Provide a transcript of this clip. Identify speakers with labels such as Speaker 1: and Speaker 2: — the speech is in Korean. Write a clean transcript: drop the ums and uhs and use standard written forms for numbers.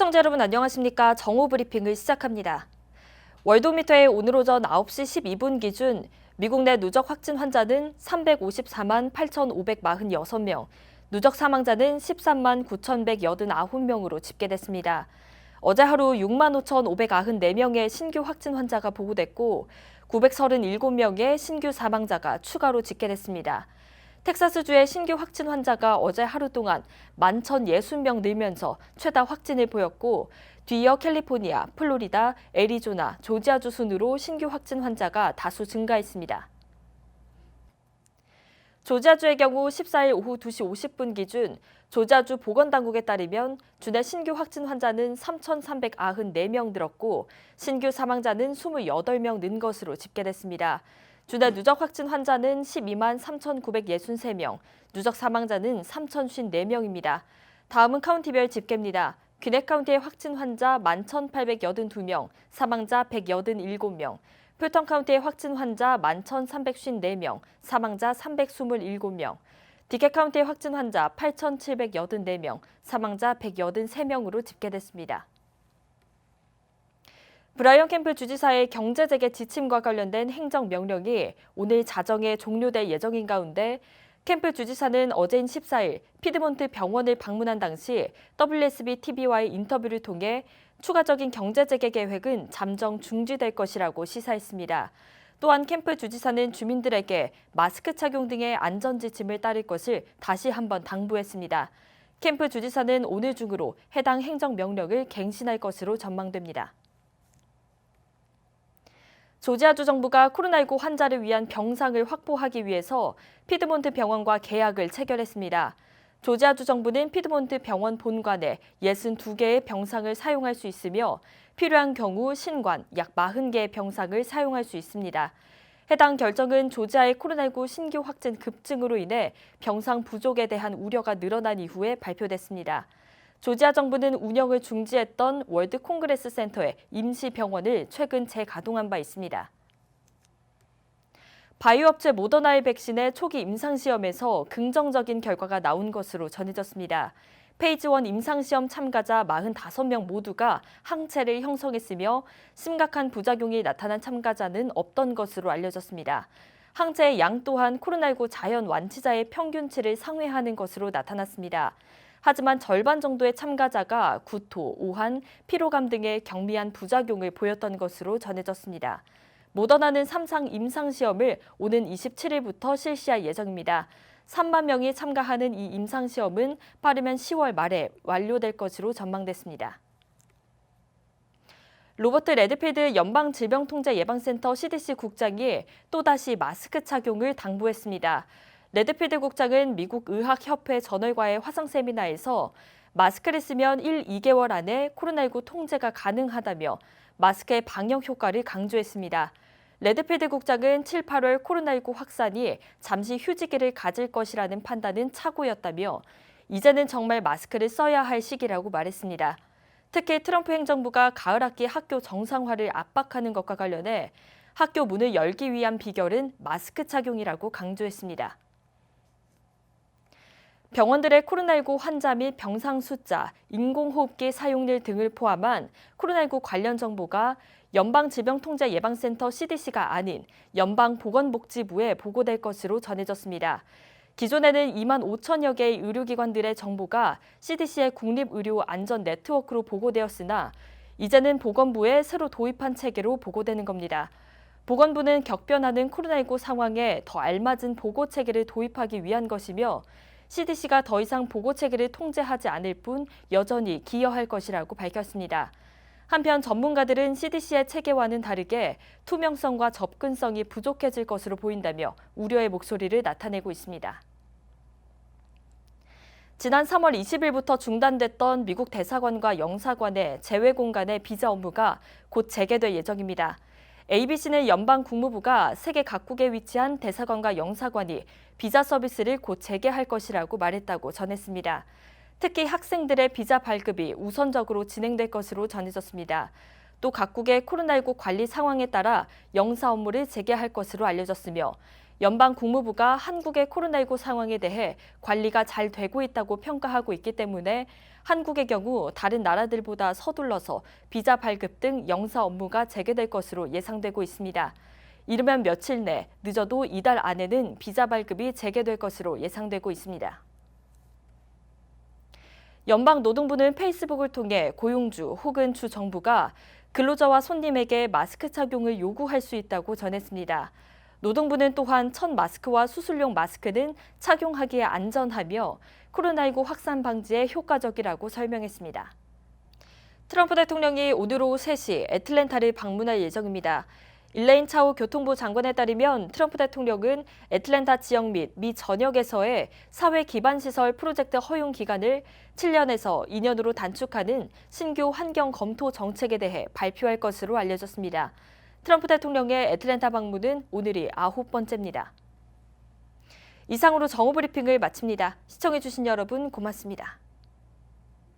Speaker 1: 시청자 여러분 안녕하십니까? 정오 브리핑을 시작합니다. 월도미터의 오늘 오전 9시 12분 기준 미국 내 누적 확진 환자는 354만 8,546명, 누적 사망자는 13만 9,189명으로 집계됐습니다. 어제 하루 6만 5,594명의 신규 확진 환자가 보고됐고 937명의 신규 사망자가 추가로 집계됐습니다. 텍사스주의 신규 확진 환자가 어제 하루 동안 11,060명 늘면서 최다 확진을 보였고 뒤이어 캘리포니아, 플로리다, 애리조나, 조지아주 순으로 신규 확진 환자가 다수 증가했습니다. 조지아주의 경우 14일 오후 2시 50분 기준 조지아주 보건당국에 따르면 주내 신규 확진 환자는 3,394명 늘었고 신규 사망자는 28명 는 것으로 집계됐습니다. 주내 누적 확진 환자는 12만 3,963명, 누적 사망자는 3,054명입니다. 다음은 카운티별 집계입니다. 귀넷 카운티의 확진 환자 11,882명, 사망자 187명, 풀턴 카운티의 확진 환자 11,354명, 사망자 327명, 디켓 카운티의 확진 환자 8,784명, 사망자 183명으로 집계됐습니다. 브라이언 캠프 주지사의 경제재개 지침과 관련된 행정명령이 오늘 자정에 종료될 예정인 가운데 캠프 주지사는 어제인 14일 피드몬트 병원을 방문한 당시 WSB-TV와의 인터뷰를 통해 추가적인 경제재개 계획은 잠정 중지될 것이라고 시사했습니다. 또한 캠프 주지사는 주민들에게 마스크 착용 등의 안전지침을 따를 것을 다시 한번 당부했습니다. 캠프 주지사는 오늘 중으로 해당 행정명령을 갱신할 것으로 전망됩니다. 조지아주 정부가 코로나19 환자를 위한 병상을 확보하기 위해서 피드몬트 병원과 계약을 체결했습니다. 조지아주 정부는 피드몬트 병원 본관에 62개의 병상을 사용할 수 있으며 필요한 경우 신관 약 40개의 병상을 사용할 수 있습니다. 해당 결정은 조지아의 코로나19 신규 확진 급증으로 인해 병상 부족에 대한 우려가 늘어난 이후에 발표됐습니다. 조지아 정부는 운영을 중지했던 월드 콩그레스 센터의 임시 병원을 최근 재가동한 바 있습니다. 바이오업체 모더나의 백신의 초기 임상시험에서 긍정적인 결과가 나온 것으로 전해졌습니다. 페이지 1 임상시험 참가자 45명 모두가 항체를 형성했으며 심각한 부작용이 나타난 참가자는 없던 것으로 알려졌습니다. 항체의 양 또한 코로나19 자연 완치자의 평균치를 상회하는 것으로 나타났습니다. 하지만 절반 정도의 참가자가 구토, 오한, 피로감 등의 경미한 부작용을 보였던 것으로 전해졌습니다. 모더나는 3상 임상시험을 오는 27일부터 실시할 예정입니다. 3만 명이 참가하는 이 임상시험은 빠르면 10월 말에 완료될 것으로 전망됐습니다. 로버트 레드필드 연방질병통제예방센터 CDC 국장이 또다시 마스크 착용을 당부했습니다. 레드필드 국장은 미국 의학협회 저널과의 화상 세미나에서 마스크를 쓰면 2개월 안에 코로나19 통제가 가능하다며 마스크의 방역 효과를 강조했습니다. 레드필드 국장은 7, 8월 코로나19 확산이 잠시 휴지기를 가질 것이라는 판단은 착오였다며 이제는 정말 마스크를 써야 할 시기라고 말했습니다. 특히 트럼프 행정부가 가을 학기 학교 정상화를 압박하는 것과 관련해 학교 문을 열기 위한 비결은 마스크 착용이라고 강조했습니다. 병원들의 코로나19 환자 및 병상 숫자, 인공호흡기 사용률 등을 포함한 코로나19 관련 정보가 연방질병통제예방센터 CDC가 아닌 연방보건복지부에 보고될 것으로 전해졌습니다. 기존에는 2만 5천여 개의 의료기관들의 정보가 CDC의 국립의료안전네트워크로 보고되었으나 이제는 보건부에 새로 도입한 체계로 보고되는 겁니다. 보건부는 격변하는 코로나19 상황에 더 알맞은 보고 체계를 도입하기 위한 것이며 CDC가 더 이상 보고 체계를 통제하지 않을 뿐 여전히 기여할 것이라고 밝혔습니다. 한편 전문가들은 CDC의 체계와는 다르게 투명성과 접근성이 부족해질 것으로 보인다며 우려의 목소리를 나타내고 있습니다. 지난 3월 20일부터 중단됐던 미국 대사관과 영사관의 재외 공간의 비자 업무가 곧 재개될 예정입니다. ABC는 연방 국무부가 세계 각국에 위치한 대사관과 영사관이 비자 서비스를 곧 재개할 것이라고 말했다고 전했습니다. 특히 학생들의 비자 발급이 우선적으로 진행될 것으로 전해졌습니다. 또 각국의 코로나19 관리 상황에 따라 영사 업무를 재개할 것으로 알려졌으며 연방 국무부가 한국의 코로나19 상황에 대해 관리가 잘 되고 있다고 평가하고 있기 때문에 한국의 경우 다른 나라들보다 서둘러서 비자 발급 등 영사 업무가 재개될 것으로 예상되고 있습니다. 이르면 며칠 내, 늦어도 이달 안에는 비자 발급이 재개될 것으로 예상되고 있습니다. 연방노동부는 페이스북을 통해 고용주 혹은 주 정부가 근로자와 손님에게 마스크 착용을 요구할 수 있다고 전했습니다. 노동부는 또한 첫 마스크와 수술용 마스크는 착용하기에 안전하며 코로나19 확산 방지에 효과적이라고 설명했습니다. 트럼프 대통령이 오늘 오후 3시 애틀랜타를 방문할 예정입니다. 일레인 차오 교통부 장관에 따르면 트럼프 대통령은 애틀랜타 지역 및 미 전역에서의 사회 기반 시설 프로젝트 허용 기간을 7년에서 2년으로 단축하는 신규 환경 검토 정책에 대해 발표할 것으로 알려졌습니다. 트럼프 대통령의 애틀랜타 방문은 오늘이 9번째입니다. 이상으로 정오 브리핑을 마칩니다. 시청해주신 여러분 고맙습니다.